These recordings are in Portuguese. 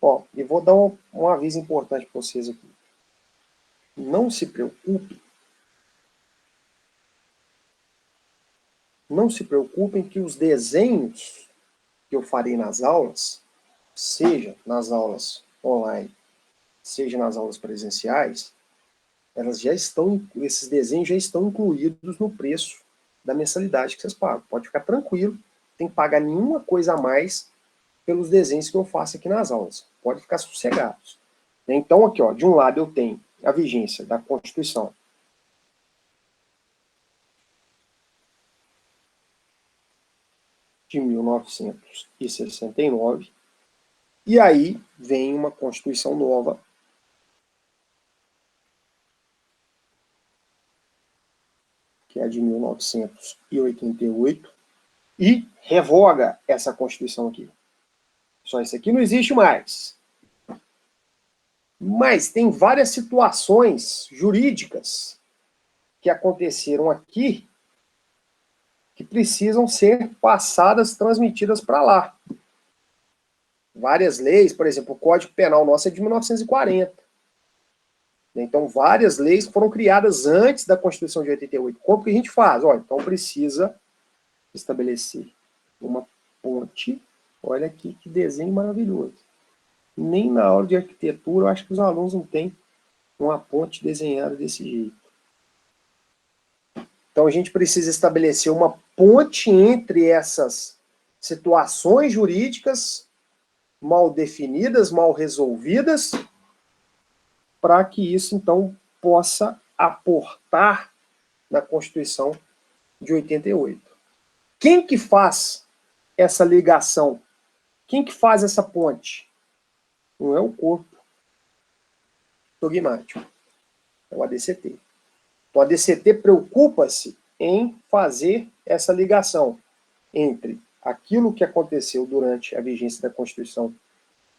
Ó, e vou dar um aviso importante para vocês aqui. Não se preocupem. Não se preocupem que os desenhos que eu farei nas aulas, seja nas aulas online, seja nas aulas presenciais, esses desenhos já estão incluídos no preço da mensalidade que vocês pagam. Pode ficar tranquilo, não tem que pagar nenhuma coisa a mais pelos desenhos que eu faço aqui nas aulas. Pode ficar sossegados. Então, aqui, ó, de um lado eu tenho a vigência da Constituição de 1969, e aí vem uma Constituição nova, que é a de 1988, e revoga essa Constituição aqui. Só isso aqui não existe mais. Mas tem várias situações jurídicas que aconteceram aqui que precisam ser passadas, transmitidas para lá. Várias leis, por exemplo, o Código Penal nosso é de 1940. Então, várias leis foram criadas antes da Constituição de 88. Como que a gente faz? Olha, então precisa estabelecer uma ponte. Olha aqui que desenho maravilhoso. Nem na aula de arquitetura eu acho que os alunos não têm uma ponte desenhada desse jeito. Então a gente precisa estabelecer uma ponte entre essas situações jurídicas mal definidas, mal resolvidas, para que isso então possa aportar na Constituição de 88. Quem que faz essa ligação? Quem que faz essa ponte? Não é o corpo dogmático, é o ADCT. Então, a ADCT preocupa-se em fazer essa ligação entre aquilo que aconteceu durante a vigência da Constituição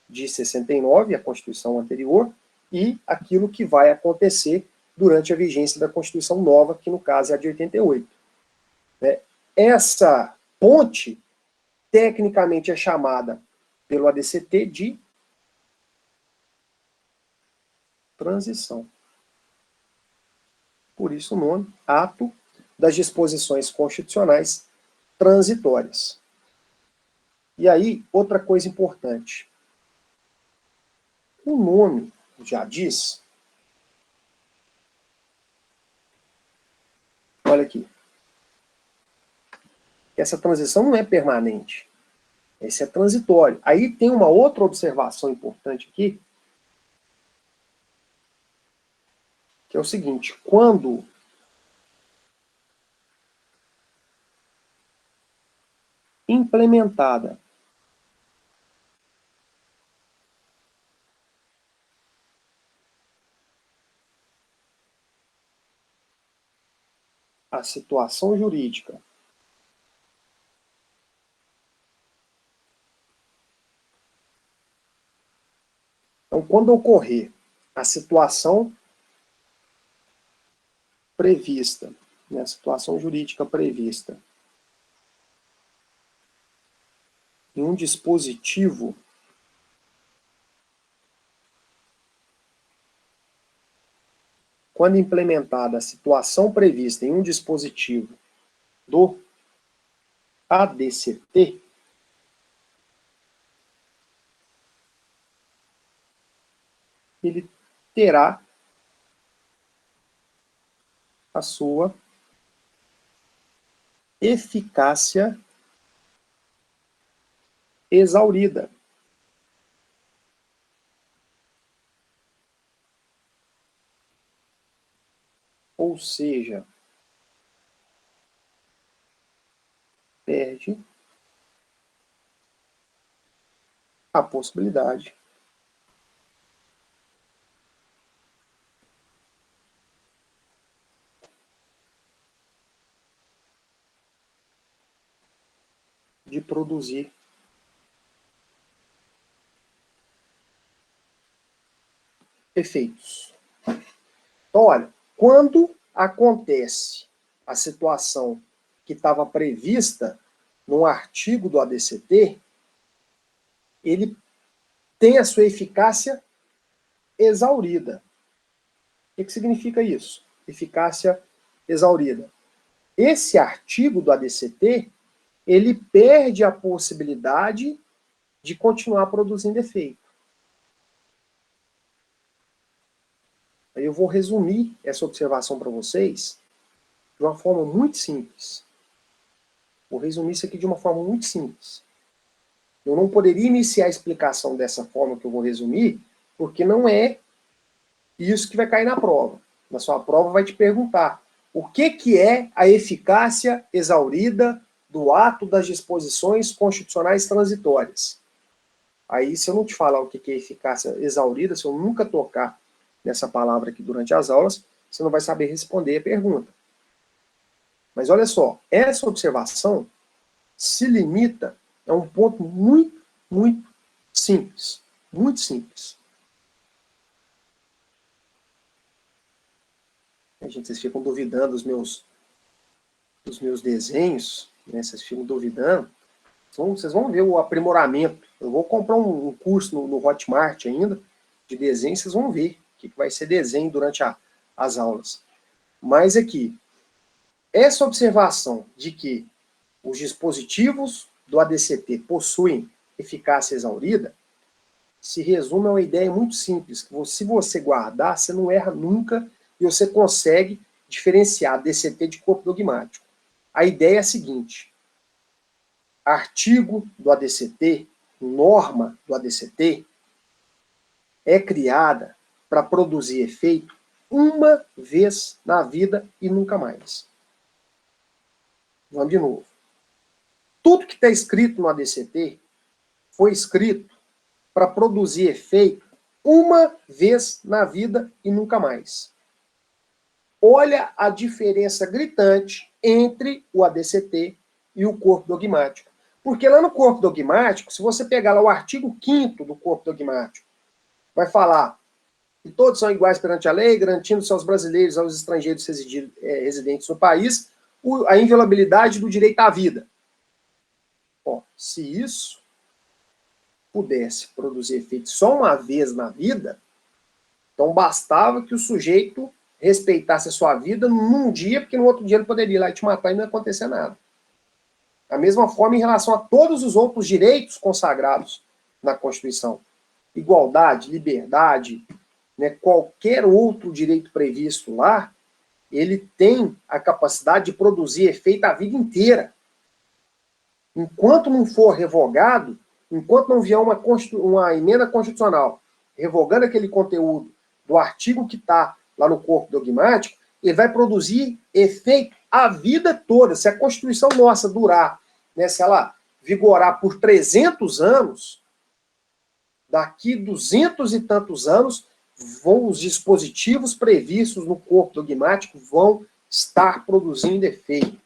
de 69, a Constituição anterior, e aquilo que vai acontecer durante a vigência da Constituição nova, que no caso é a de 88. Essa ponte, tecnicamente, é chamada pelo ADCT de transição. Por isso o nome, Ato das Disposições Constitucionais Transitórias. E aí, outra coisa importante. O nome já diz. Olha aqui. Essa transição não é permanente. Esse é transitório. Aí tem uma outra observação importante aqui, que é o seguinte: quando implementada a situação jurídica então, quando ocorrer a situação prevista, né, a situação jurídica prevista em um dispositivo quando implementada a situação prevista em um dispositivo do ADCT, ele terá a sua eficácia exaurida. Ou seja, perde a possibilidade de produzir efeitos. Então, olha, quando acontece a situação que estava prevista num artigo do ADCT, ele tem a sua eficácia exaurida. O que significa isso? Eficácia exaurida. Esse artigo do ADCT, ele perde a possibilidade de continuar produzindo efeito. Aí eu vou resumir essa observação para vocês de uma forma muito simples. Vou resumir isso aqui de uma forma muito simples. Eu não poderia iniciar a explicação dessa forma que eu vou resumir, porque não é isso que vai cair na prova. Na sua prova vai te perguntar o que é a eficácia exaurida do ato das disposições constitucionais transitórias. Aí, se eu não te falar o que é eficácia exaurida, se eu nunca tocar nessa palavra aqui durante as aulas, você não vai saber responder a pergunta. Mas olha só, essa observação se limita a um ponto muito, muito simples. Muito simples. Gente, vocês ficam duvidando dos meus desenhos, né? Vocês ficam duvidando. Vocês vão ver o aprimoramento. Eu vou comprar um curso no Hotmart ainda, de desenho, vocês vão ver o que vai ser desenho durante as aulas. Mas aqui, essa observação de que os dispositivos do ADCT possuem eficácia exaurida, se resume a uma ideia muito simples, que se você guardar, você não erra nunca e você consegue diferenciar ADCT de corpo dogmático. A ideia é a seguinte: artigo do ADCT, norma do ADCT, é criada para produzir efeito uma vez na vida e nunca mais. Vamos de novo. Tudo que está escrito no ADCT foi escrito para produzir efeito uma vez na vida e nunca mais. Olha a diferença gritante entre o ADCT e o corpo dogmático. Porque lá no corpo dogmático, se você pegar lá o artigo 5º do corpo dogmático, vai falar que todos são iguais perante a lei, garantindo-se aos brasileiros e aos estrangeiros residentes no país a inviolabilidade do direito à vida. Bom, se isso pudesse produzir efeito só uma vez na vida, então bastava que o sujeito respeitasse a sua vida num dia, porque no outro dia ele poderia ir lá e te matar e não ia acontecer nada. Da mesma forma em relação a todos os outros direitos consagrados na Constituição. Igualdade, liberdade, né, qualquer outro direito previsto lá, ele tem a capacidade de produzir efeito a vida inteira. Enquanto não for revogado, enquanto não vier uma emenda constitucional revogando aquele conteúdo do artigo que está lá no corpo dogmático, ele vai produzir efeito a vida toda. Se a Constituição nossa durar, né, se ela vigorar por 300 anos, daqui 200 e tantos anos, os dispositivos previstos no corpo dogmático vão estar produzindo efeito.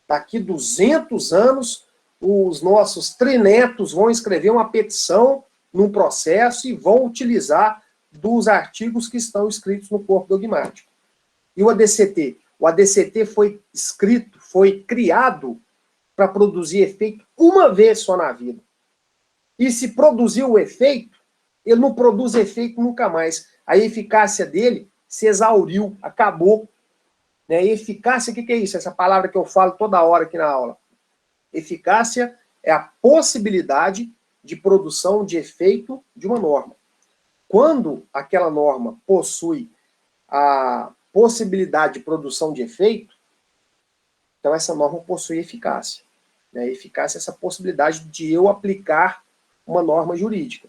Daqui 200 anos, os nossos trinetos vão escrever uma petição num processo e vão utilizar dos artigos que estão escritos no corpo dogmático. E o ADCT? O ADCT foi escrito, foi criado para produzir efeito uma vez só na vida. E se produziu o efeito, ele não produz efeito nunca mais. A eficácia dele se exauriu, acabou. Né? E eficácia, o que é isso? Essa palavra que eu falo toda hora aqui na aula. Eficácia é a possibilidade de produção de efeito de uma norma. Quando aquela norma possui a possibilidade de produção de efeito, então essa norma possui eficácia. Né? Eficácia é essa possibilidade de eu aplicar uma norma jurídica.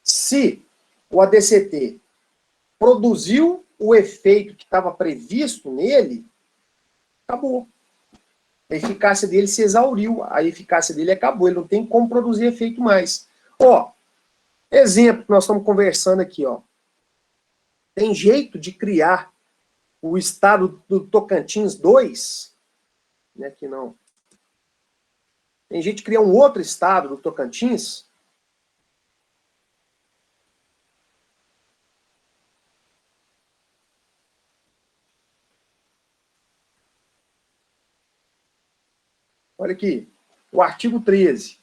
Se o ADCT produziu o efeito que estava previsto nele, acabou. A eficácia dele se exauriu, a eficácia dele acabou, ele não tem como produzir efeito mais. Ó, exemplo que nós estamos conversando aqui, ó. Tem jeito de criar o estado do Tocantins 2, né, que não. Tem jeito de criar um outro estado do Tocantins. Olha aqui, o artigo 13.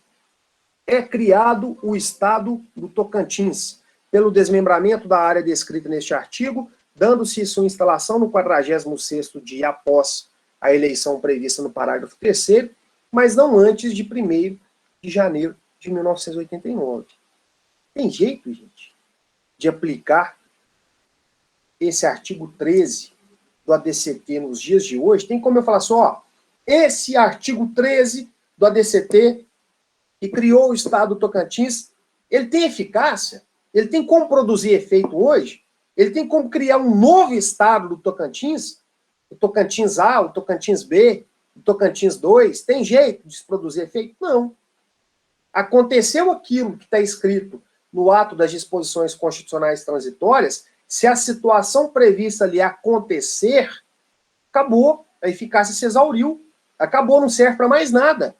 é criado o Estado do Tocantins, pelo desmembramento da área descrita neste artigo, dando-se sua instalação no 46º dia após a eleição prevista no parágrafo 3º, mas não antes de 1º de janeiro de 1989. Tem jeito, gente, de aplicar esse artigo 13 do ADCT nos dias de hoje? Tem como eu falar assim, ó, esse artigo 13 do ADCT, que criou o Estado do Tocantins, ele tem eficácia? Ele tem como produzir efeito hoje? Ele tem como criar um novo Estado do Tocantins? O Tocantins A, o Tocantins B, o Tocantins 2? Tem jeito de se produzir efeito? Não. Aconteceu aquilo que está escrito no ato das disposições constitucionais transitórias, se a situação prevista ali acontecer, acabou, a eficácia se exauriu, acabou, não serve para mais nada.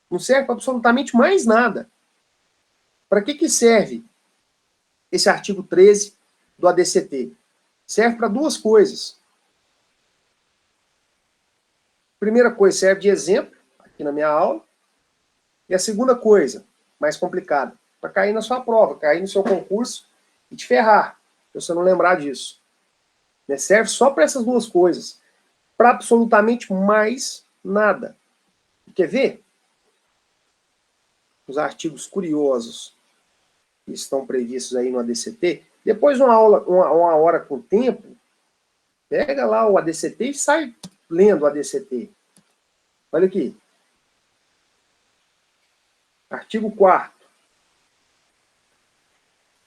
Não serve para absolutamente mais nada. Para que serve esse artigo 13 do ADCT? Serve para duas coisas. Primeira coisa, serve de exemplo, aqui na minha aula. E a segunda coisa, mais complicada, para cair na sua prova, cair no seu concurso e te ferrar, se você não lembrar disso. Serve só para essas duas coisas. Para absolutamente mais nada. Quer ver? Os artigos curiosos que estão previstos aí no ADCT. Depois uma hora com tempo, pega lá o ADCT e sai lendo o ADCT. Olha aqui. Artigo 4º.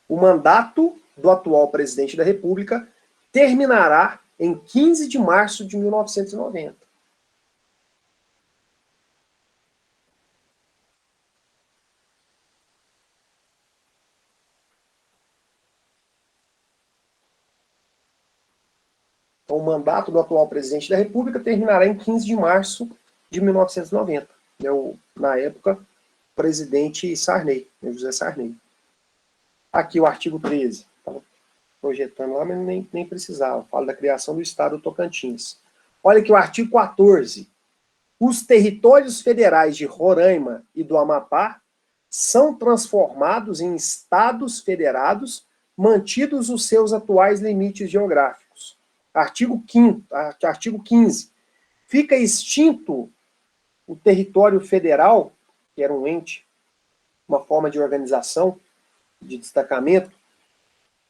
O mandato do atual presidente da República terminará em 15 de março de 1990. Então, o mandato do atual presidente da República terminará em 15 de março de 1990. Na época, presidente Sarney, José Sarney. Aqui o artigo 13. Estava projetando lá, mas nem precisava. Fala da criação do Estado do Tocantins. Olha aqui o artigo 14. Os territórios federais de Roraima e do Amapá são transformados em estados federados, mantidos os seus atuais limites geográficos. Artigo 15. Fica extinto o território federal, que era um ente, uma forma de organização, de destacamento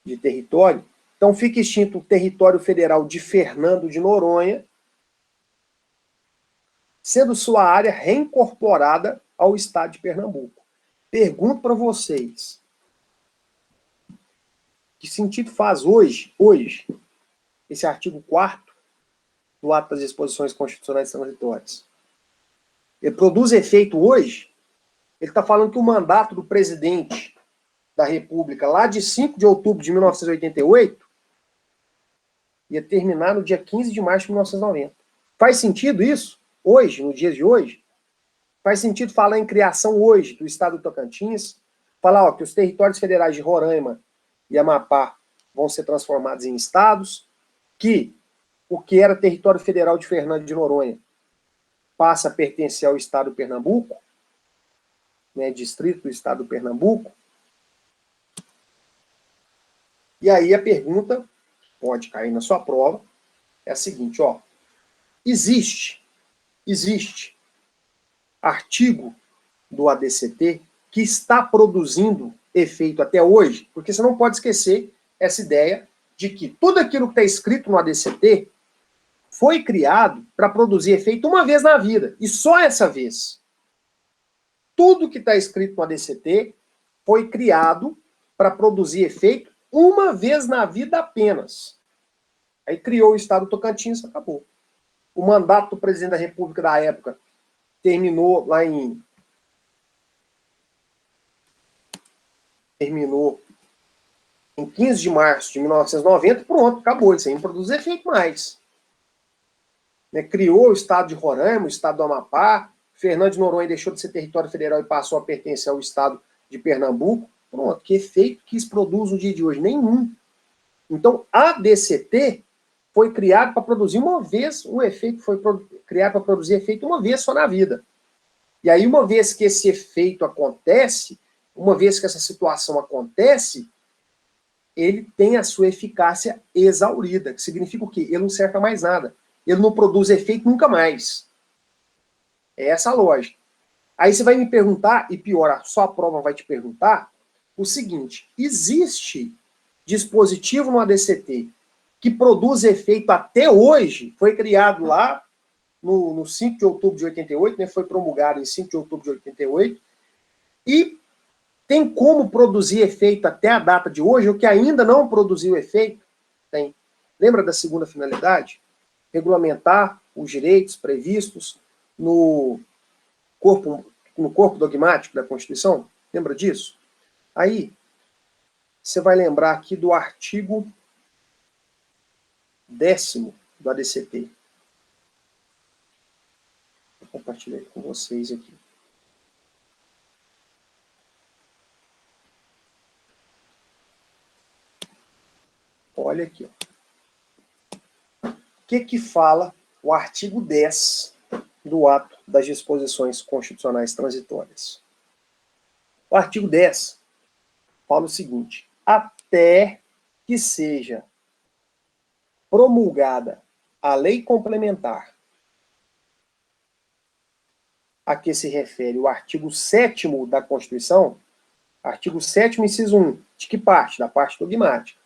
de território. Então fica extinto o território federal de Fernando de Noronha, sendo sua área reincorporada ao estado de Pernambuco. Pergunto para vocês, que sentido faz hoje, esse artigo 4º do ato das disposições constitucionais transitórias? Ele produz efeito hoje? Ele está falando que o mandato do presidente da República, lá de 5 de outubro de 1988, ia terminar no dia 15 de março de 1990. Faz sentido isso? Hoje, no dia de hoje? Faz sentido falar em criação hoje do Estado do Tocantins? Falar que os territórios federais de Roraima e Amapá vão ser transformados em estados, que o que era território federal de Fernando de Noronha passa a pertencer ao Estado do Pernambuco, distrito do Estado do Pernambuco. E aí a pergunta, pode cair na sua prova, é a seguinte, existe artigo do ADCT que está produzindo efeito até hoje, porque você não pode esquecer essa ideia de que tudo aquilo que está escrito no ADCT foi criado para produzir efeito uma vez na vida, e só essa vez. Tudo que está escrito no ADCT foi criado para produzir efeito uma vez na vida apenas. Aí criou o Estado do Tocantins, acabou. O mandato do presidente da República da época terminou lá em... Terminou em 15 de março de 1990, pronto, acabou. Isso aí não produz efeito mais. Criou o Estado de Roraima, o Estado do Amapá, Fernando de Noronha deixou de ser território federal e passou a pertencer ao Estado de Pernambuco. Pronto, que efeito que isso produz no dia de hoje? Nenhum. Então, a ADCT foi criado para produzir uma vez um efeito, foi criado para produzir efeito uma vez só na vida. E aí, uma vez que esse efeito acontece, uma vez que essa situação acontece, ele tem a sua eficácia exaurida, que significa o quê? Ele não serve para mais nada. Ele não produz efeito nunca mais. É essa a lógica. Aí você vai me perguntar, e pior, só a prova vai te perguntar, o seguinte: existe dispositivo no ADCT que produz efeito até hoje, foi criado lá no 5 de outubro de 88, né, foi promulgado em 5 de outubro de 88, e tem como produzir efeito até a data de hoje, o que ainda não produziu efeito? Tem. Lembra da segunda finalidade? Regulamentar os direitos previstos no corpo dogmático da Constituição? Lembra disso? Aí, você vai lembrar aqui do artigo 10º do ADCT. Vou compartilhar com vocês aqui. Olha aqui, ó. O que fala o artigo 10 do ato das disposições constitucionais transitórias? O artigo 10 fala o seguinte: até que seja promulgada a lei complementar a que se refere o artigo 7º da Constituição, artigo 7º, inciso 1, de que parte? Da parte dogmática.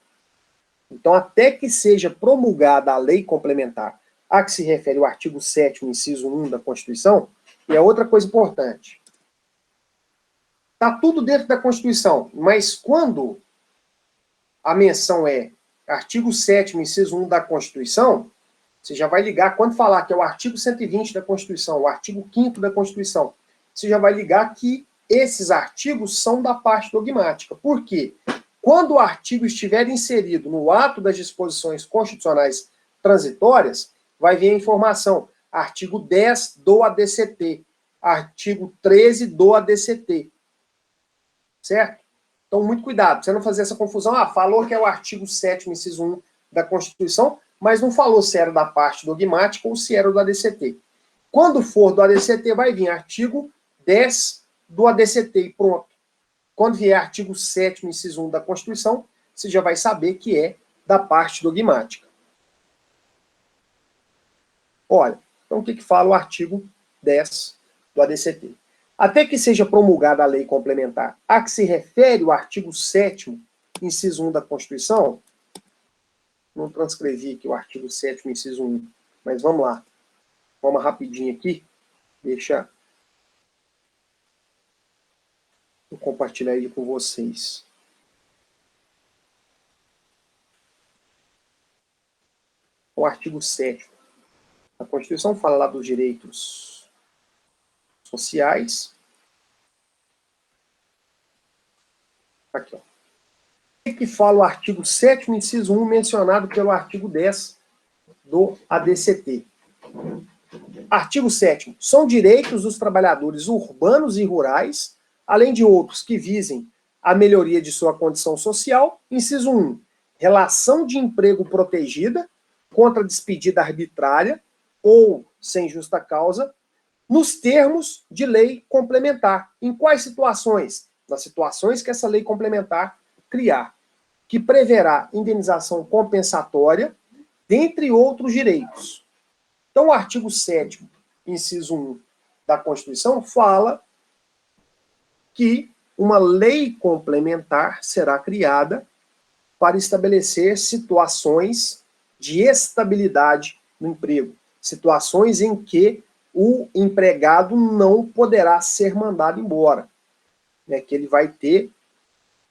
Então, até que seja promulgada a lei complementar a que se refere o artigo 7º, inciso 1 da Constituição, e é outra coisa importante. Está tudo dentro da Constituição, mas quando a menção é artigo 7º, inciso 1 da Constituição, você já vai ligar, quando falar que é o artigo 120 da Constituição, o artigo 5º da Constituição, você já vai ligar que esses artigos são da parte dogmática. Por quê? Quando o artigo estiver inserido no ato das disposições constitucionais transitórias, vai vir a informação, artigo 10 do ADCT, artigo 13 do ADCT. Certo? Então, muito cuidado, pra você não fazer essa confusão. Falou que é o artigo 7º, inciso 1 da Constituição, mas não falou se era da parte dogmática ou se era do ADCT. Quando for do ADCT, vai vir artigo 10 do ADCT e pronto. Quando vier artigo 7º, inciso 1 da Constituição, você já vai saber que é da parte dogmática. Olha, então o que fala o artigo 10 do ADCT? Até que seja promulgada a lei complementar a que se refere o artigo 7º, inciso 1 da Constituição, não transcrevi aqui o artigo 7º, inciso 1, mas vamos lá. Vamos rapidinho aqui. Deixa eu compartilhar ele com vocês. O artigo 7º. A Constituição fala lá dos direitos sociais. Aqui, ó. O que fala o artigo 7º, inciso 1, mencionado pelo artigo 10 do ADCT? Artigo 7º. São direitos dos trabalhadores urbanos e rurais, além de outros que visem a melhoria de sua condição social. Inciso 1. Relação de emprego protegida contra despedida arbitrária ou sem justa causa, nos termos de lei complementar. Em quais situações? Nas situações que essa lei complementar criar, que preverá indenização compensatória, dentre outros direitos. Então, o artigo 7º, inciso 1 da Constituição, fala que uma lei complementar será criada para estabelecer situações de estabilidade no emprego, situações em que o empregado não poderá ser mandado embora, né, que ele vai ter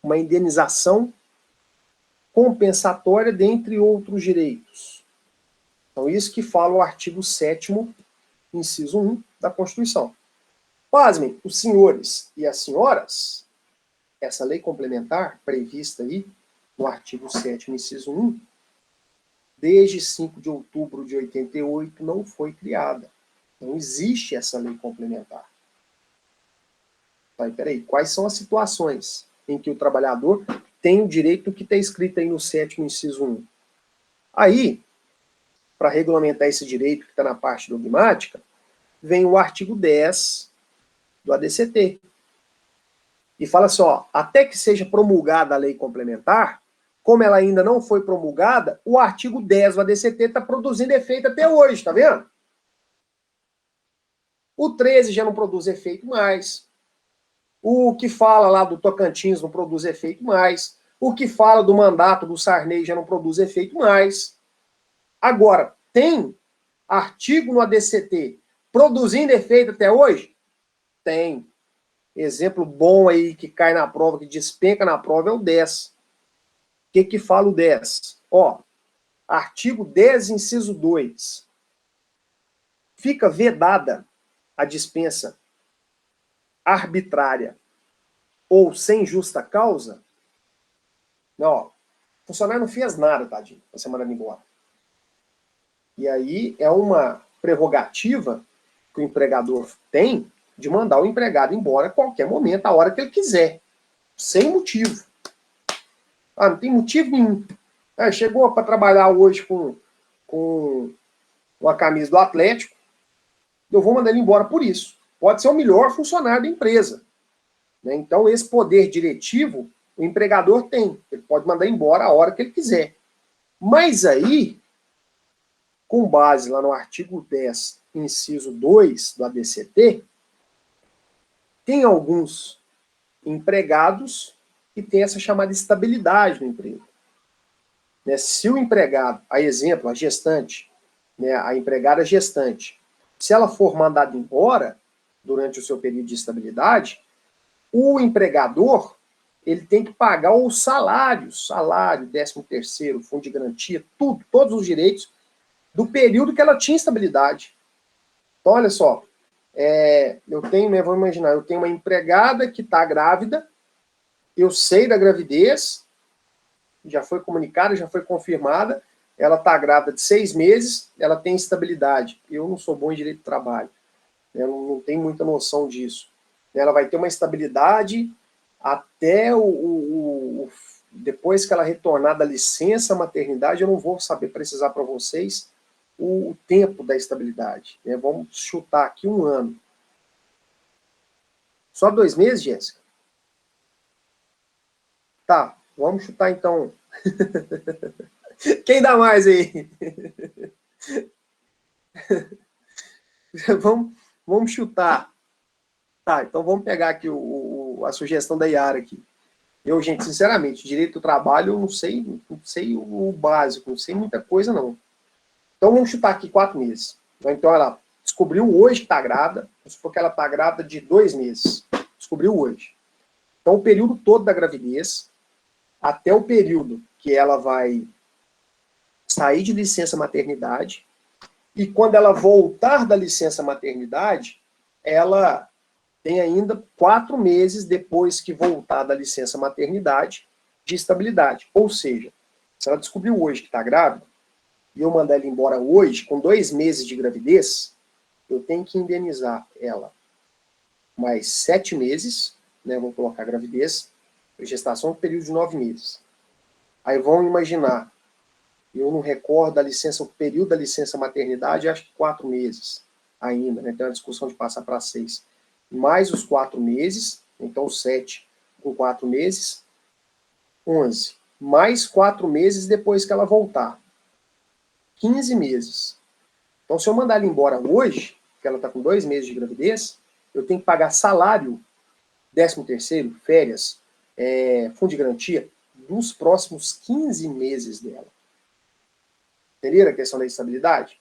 uma indenização compensatória, dentre outros direitos. Então, isso que fala o artigo 7º, inciso 1 da Constituição. Pasmem, os senhores e as senhoras, essa lei complementar prevista aí no artigo 7º, inciso 1, desde 5 de outubro de 88 não foi criada. Não existe essa lei complementar. Aí, peraí, quais são as situações em que o trabalhador tem o direito que está escrito aí no 7º, inciso 1? Aí, para regulamentar esse direito que está na parte dogmática, vem o artigo 10 do ADCT. E fala assim, ó, até que seja promulgada a lei complementar, como ela ainda não foi promulgada, o artigo 10 do ADCT está produzindo efeito até hoje, tá vendo? O 13 já não produz efeito mais. O que fala lá do Tocantins não produz efeito mais. O que fala do mandato do Sarney já não produz efeito mais. Agora, tem artigo no ADCT produzindo efeito até hoje? Tem. Exemplo bom aí que cai na prova, que despenca na prova, é o 10. O que fala o 10? Ó, artigo 10, inciso 2. Fica vedada a dispensa arbitrária ou sem justa causa. Não, ó, o funcionário não fez nada, tadinho, pra ser mandado embora. E aí é uma prerrogativa que o empregador tem de mandar o empregado embora a qualquer momento, a hora que ele quiser. Sem motivo. Ah, não tem motivo nenhum. Ah, chegou para trabalhar hoje com uma camisa do Atlético, eu vou mandar ele embora por isso. Pode ser o melhor funcionário da empresa. Né? Então, esse poder diretivo, o empregador tem. Ele pode mandar embora a hora que ele quiser. Mas aí, com base lá no artigo 10, inciso 2 do ADCT, tem alguns empregados que têm essa chamada estabilidade no emprego. Né? Se o empregado, a exemplo, a gestante, né, a empregada gestante, se ela for mandada embora durante o seu período de estabilidade, o empregador ele tem que pagar o salário, 13º, fundo de garantia, tudo, todos os direitos do período que ela tinha estabilidade. Então, olha só, eu tenho, né, vamos imaginar, eu tenho uma empregada que está grávida, eu sei da gravidez, já foi comunicada, já foi confirmada, ela está grávida de 6 meses, ela tem estabilidade. Eu não sou bom em direito do trabalho, eu não tenho muita noção disso. Ela vai ter uma estabilidade até depois que ela retornar da licença maternidade, eu não vou saber precisar para vocês o tempo da estabilidade. Né? Vamos chutar aqui 1 ano. Só 2 meses, Jéssica? Tá, vamos chutar então. Quem dá mais aí? vamos chutar. Tá, então vamos pegar aqui a sugestão da Yara aqui. Eu, gente, sinceramente, direito do trabalho, eu não sei o básico, não sei muita coisa, não. Então vamos chutar aqui 4 meses. Então ela descobriu hoje que está grávida, vamos supor que ela está grávida de 2 meses. Descobriu hoje. Então o período todo da gravidez, até o período que ela vai sair de licença maternidade, e quando ela voltar da licença maternidade, ela tem ainda 4 meses depois que voltar da licença maternidade de estabilidade. Ou seja, se ela descobriu hoje que está grávida, e eu mandar ela embora hoje, com 2 meses de gravidez, eu tenho que indenizar ela mais 7 meses, né, vamos colocar gravidez, gestação, período de 9 meses. Aí vão imaginar, eu não recordo da licença, o período da licença maternidade, acho que 4 mesis ainda, né, tem uma discussão de passar para 6. Mais os 4 meses, então 7 com 4 meses, 11. Mais 4 meses depois que ela voltar. 15 meses. Então, se eu mandar ela embora hoje, que ela está com 2 meses de gravidez, eu tenho que pagar salário, 13º, férias, fundo de garantia, dos próximos 15 meses dela. Entenderam a questão da estabilidade?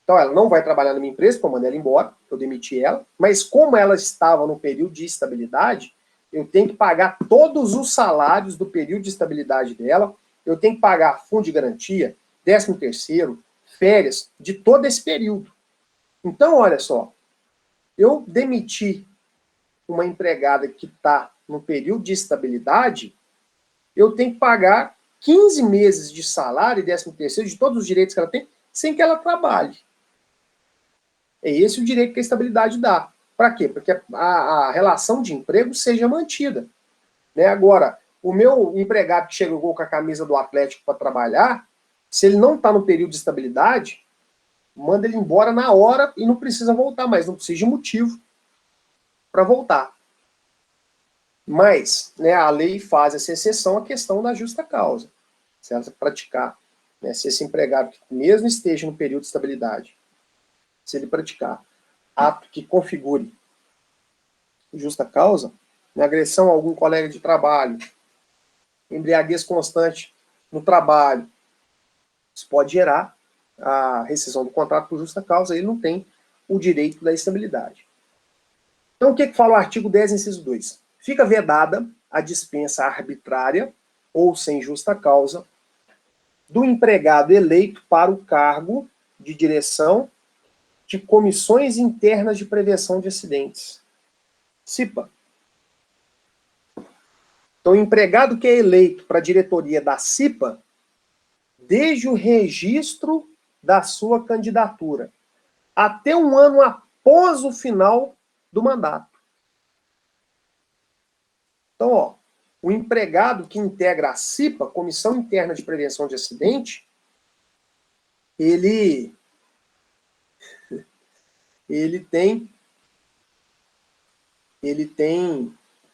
Então, ela não vai trabalhar na minha empresa, porque eu mandei ela embora, eu demiti ela, mas como ela estava no período de estabilidade, eu tenho que pagar todos os salários do período de estabilidade dela, eu tenho que pagar fundo de garantia, 13º, férias, de todo esse período. Então, olha só, eu demiti uma empregada que está no período de estabilidade, eu tenho que pagar 15 meses de salário e 13º, de todos os direitos que ela tem, sem que ela trabalhe. É esse o direito que a estabilidade dá. Para quê? Porque a relação de emprego seja mantida. Né? Agora, o meu empregado que chegou com a camisa do Atlético para trabalhar, se ele não está no período de estabilidade, manda ele embora na hora e não precisa voltar mais, não precisa de motivo. para voltar. Mas, né, a lei faz essa exceção à questão da justa causa. Se ela praticar, né, se esse empregado, que mesmo esteja no período de estabilidade, se ele praticar ato que configure justa causa, né, agressão a algum colega de trabalho, embriaguez constante no trabalho, isso pode gerar a rescisão do contrato por justa causa, ele não tem o direito da estabilidade. Então, o que fala o artigo 10, inciso 2? Fica vedada a dispensa arbitrária ou sem justa causa do empregado eleito para o cargo de direção de comissões internas de prevenção de acidentes. CIPA. Então, o empregado que é eleito para a diretoria da CIPA, desde o registro da sua candidatura, até um ano após o final do mandato. Então, ó, o empregado que integra a CIPA, Comissão Interna de Prevenção de Acidente, ele tem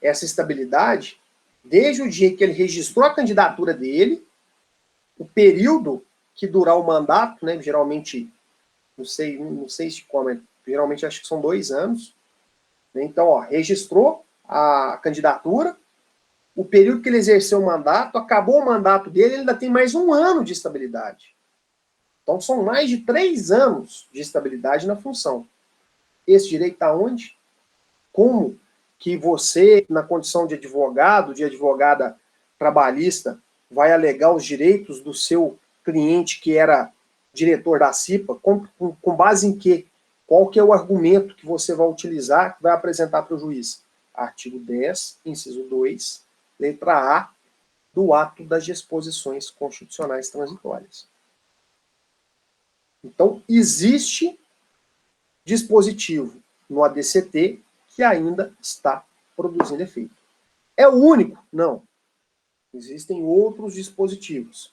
essa estabilidade desde o dia que ele registrou a candidatura dele, o período que durar o mandato, né, geralmente, não sei se como, geralmente acho que são 2 anos. Né, então, ó, registrou a candidatura, o período que ele exerceu o mandato, acabou o mandato dele, ele ainda tem mais 1 ano de estabilidade. Então, são mais de 3 anos de estabilidade na função. Esse direito está onde? Como que você, na condição de advogado, de advogada trabalhista, vai alegar os direitos do seu cliente que era diretor da CIPA? Com base em quê? Qual que é o argumento que você vai utilizar, que vai apresentar para o juiz? Artigo 10, inciso 2, letra A, do ato das disposições constitucionais transitórias. Então, existe dispositivo no ADCT que ainda está produzindo efeito. É o único? Não. Existem outros dispositivos.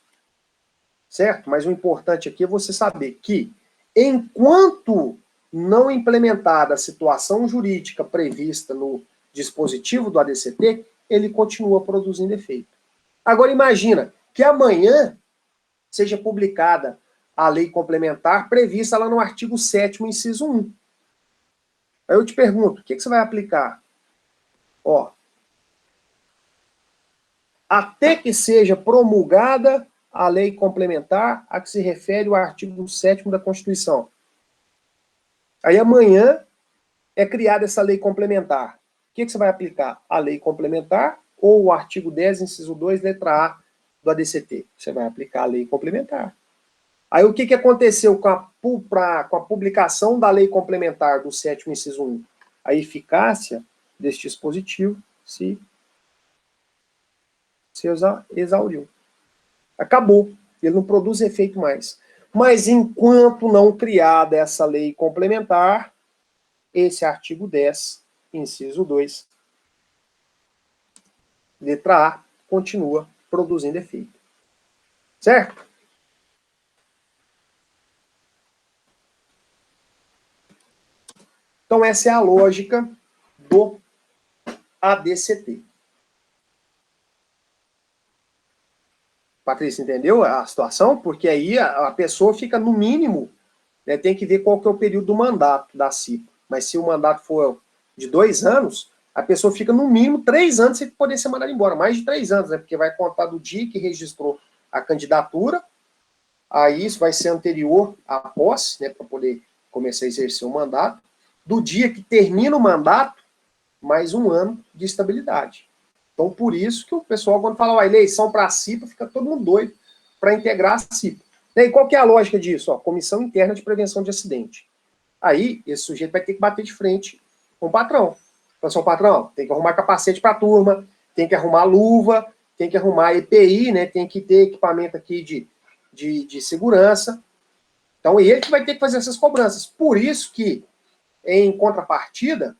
Certo? Mas o importante aqui é você saber que, enquanto não implementada a situação jurídica prevista no dispositivo do ADCT, ele continua produzindo efeito. Agora imagina que amanhã seja publicada a lei complementar prevista lá no artigo 7º, inciso 1. Aí eu te pergunto, o que você vai aplicar? Ó, até que seja promulgada a lei complementar a que se refere o artigo 7º da Constituição. Aí amanhã é criada essa lei complementar. O que você vai aplicar? A lei complementar ou o artigo 10, inciso 2, letra A do ADCT? Você vai aplicar a lei complementar. Aí o que aconteceu com a publicação da lei complementar do 7º, inciso 1? A eficácia deste dispositivo se exauriu. Acabou. Ele não produz efeito mais. Mas enquanto não criada essa lei complementar, esse artigo 10, inciso 2, letra A, continua produzindo efeito. Certo? Então essa é a lógica do ADCT. Patrícia, entendeu a situação? Porque aí a pessoa fica, no mínimo, né, tem que ver qual que é o período do mandato da CIPA. Mas se o mandato for de 2 anos, a pessoa fica, no mínimo, 3 anos sem poder ser mandada embora. Mais de 3 anos, né? Porque vai contar do dia que registrou a candidatura, aí isso vai ser anterior à posse, né, para poder começar a exercer o mandato, do dia que termina o mandato, mais 1 ano de estabilidade. Então, por isso que o pessoal, quando fala, eleição para a CIPA, fica todo mundo doido para integrar a CIPA. E qual que é a lógica disso? Ó, Comissão Interna de Prevenção de Acidente. Aí, esse sujeito vai ter que bater de frente com o patrão. Então, assim, patrão, tem que arrumar capacete para a turma, tem que arrumar luva, tem que arrumar EPI, né? Tem que ter equipamento aqui de segurança. Então, ele que vai ter que fazer essas cobranças. Por isso que, em contrapartida,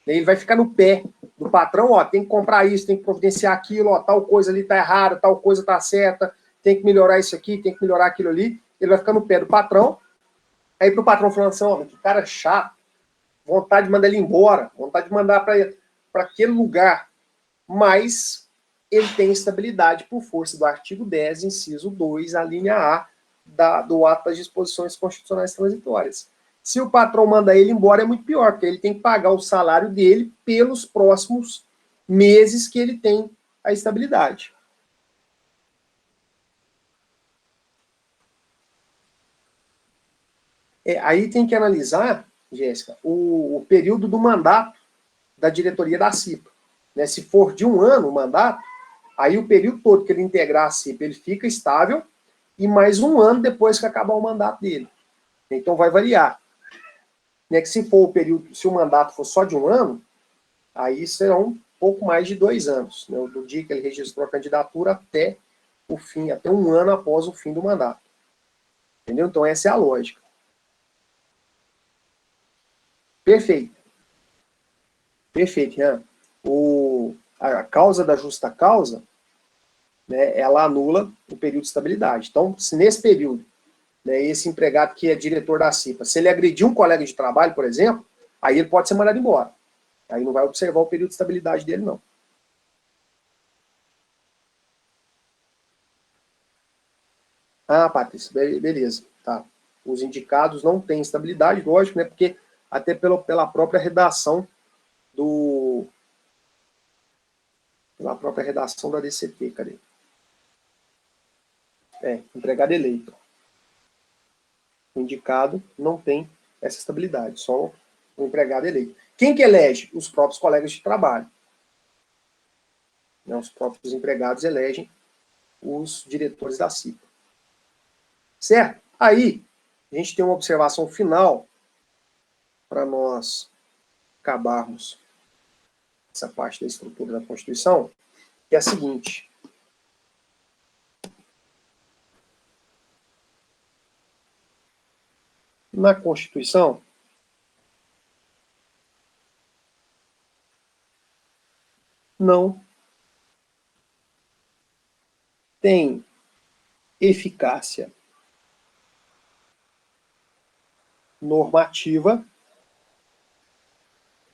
ele vai ficar no pé do patrão, ó, tem que comprar isso, tem que providenciar aquilo, ó, tal coisa ali tá errada, tal coisa tá certa, tem que melhorar isso aqui, tem que melhorar aquilo ali. Ele vai ficar no pé do patrão. Aí pro patrão falando assim, ó, que cara chato, vontade de mandar ele embora, vontade de mandar para aquele lugar, mas ele tem estabilidade por força do artigo 10, inciso 2, a linha A do ato das disposições constitucionais transitórias. Se o patrão manda ele embora, é muito pior, porque ele tem que pagar o salário dele pelos próximos meses que ele tem a estabilidade. Aí tem que analisar, Jéssica, o período do mandato da diretoria da CIPA. Né? Se for de 1 ano o mandato, aí o período todo que ele integrar a CIPA, ele fica estável, e mais 1 ano depois que acabar o mandato dele. Então vai variar. Né? Que se for o período, se o mandato for só de 1 ano, aí serão um pouco mais de 2 anos, né? Do dia que ele registrou a candidatura até o fim, até 1 ano após o fim do mandato. Entendeu? Então essa é a lógica. Perfeito. Perfeito, Ian. A causa da justa causa, né, ela anula o período de estabilidade. Então, se nesse período, né, esse empregado que é diretor da CIPA, se ele agredir um colega de trabalho, por exemplo, aí ele pode ser mandado embora. Aí não vai observar o período de estabilidade dele, não. Ah, Patrícia, beleza. Tá. Os indicados não têm estabilidade, lógico, né? Porque até pela própria redação pela própria redação da DCT, cadê? Empregado eleito. O indicado não tem essa estabilidade, só o empregado eleito. Quem que elege? Os próprios colegas de trabalho. Né? Os próprios empregados elegem os diretores da CIPA. Certo? Aí, a gente tem uma observação final para nós acabarmos essa parte da estrutura da Constituição, que é a seguinte. Na Constituição, não tem eficácia normativa.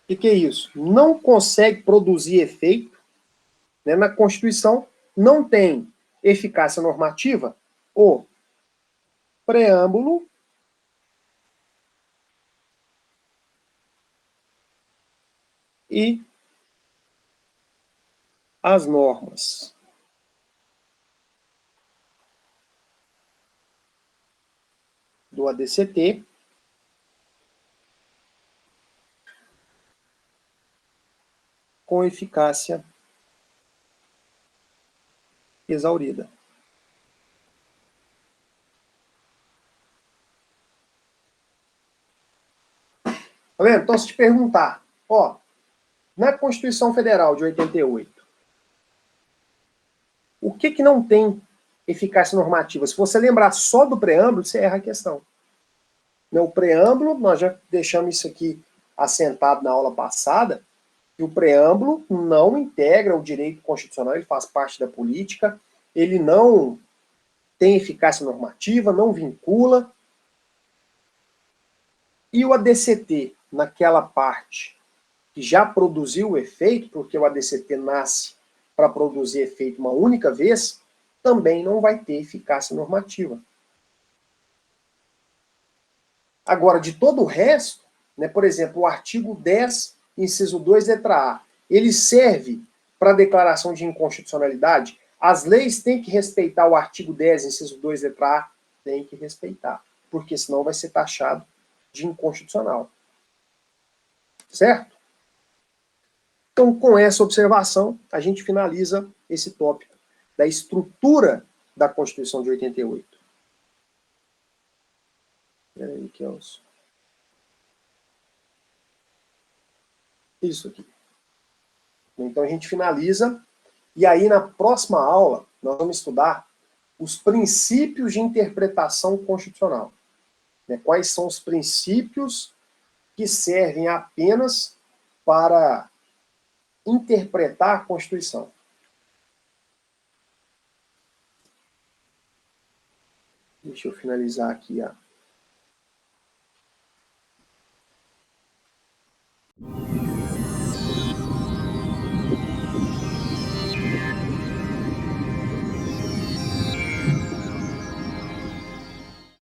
O que é isso? Não consegue produzir efeito, né? Na Constituição não tem eficácia normativa o preâmbulo e as normas. Do ADCT com eficácia exaurida. Tá vendo? Então, se te perguntar, ó, na Constituição Federal de 88, o que não tem eficácia normativa? Se você lembrar só do preâmbulo, você erra a questão. O preâmbulo, nós já deixamos isso aqui assentado na aula passada, que o preâmbulo não integra o direito constitucional, ele faz parte da política, ele não tem eficácia normativa, não vincula. E o ADCT, naquela parte que já produziu o efeito, porque o ADCT nasce para produzir efeito uma única vez, também não vai ter eficácia normativa. Agora, de todo o resto, né, por exemplo, o artigo 10, inciso 2, letra A, ele serve para declaração de inconstitucionalidade? As leis têm que respeitar o artigo 10, inciso 2, letra A? Tem que respeitar, porque senão vai ser taxado de inconstitucional. Certo? Então, com essa observação, a gente finaliza esse tópico da estrutura da Constituição de 88. Peraí, Kelso. Isso aqui. Então, a gente finaliza. E aí, na próxima aula, nós vamos estudar os princípios de interpretação constitucional. Né? Quais são os princípios que servem apenas para interpretar a Constituição. Deixa eu finalizar aqui a